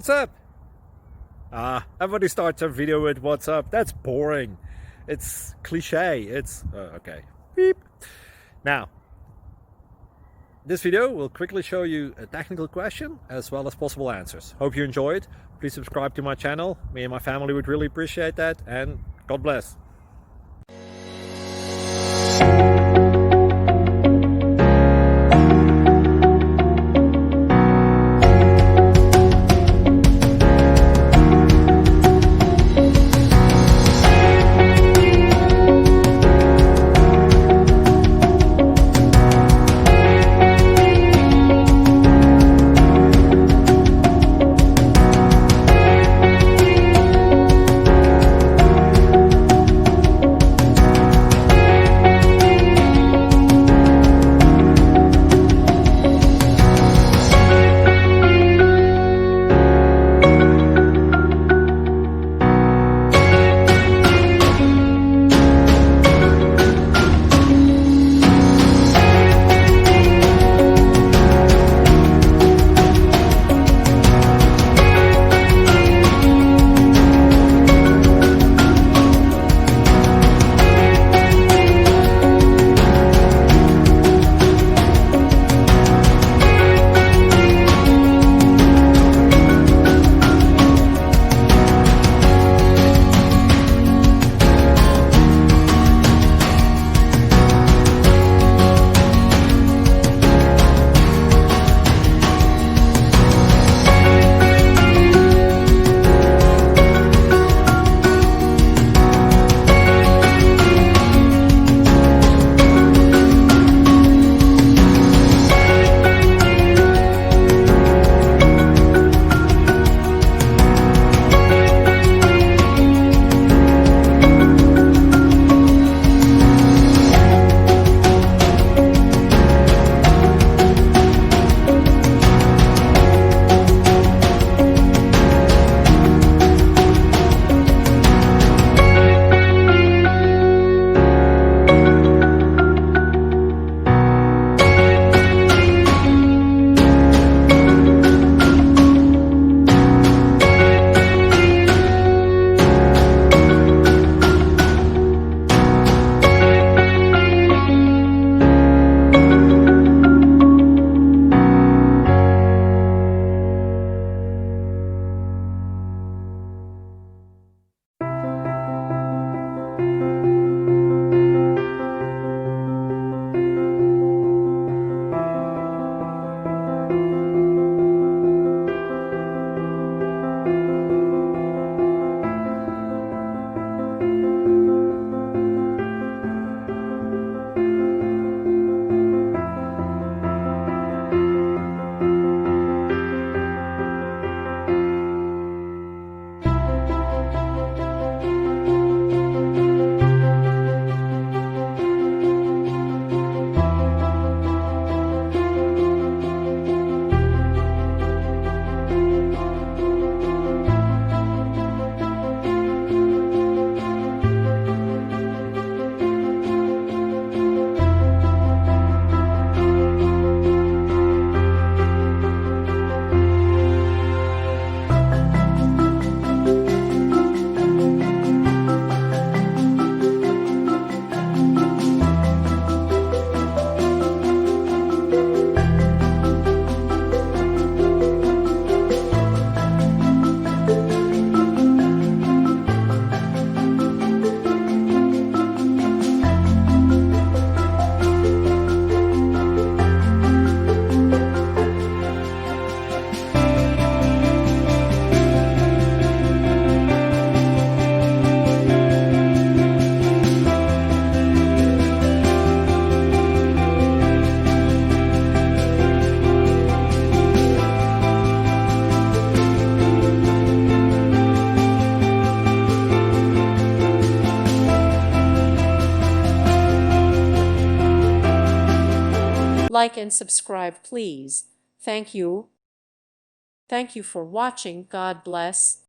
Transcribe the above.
what's up? Everybody starts their video with what's up. That's boring. It's cliche. It's okay. Beep. Now, this video will quickly show you a technical question as well as possible answers. Hope you enjoy it. Please subscribe to my channel. Me and my family would really appreciate that, and God bless. Like and subscribe, please. Thank you. Thank you for watching. God bless.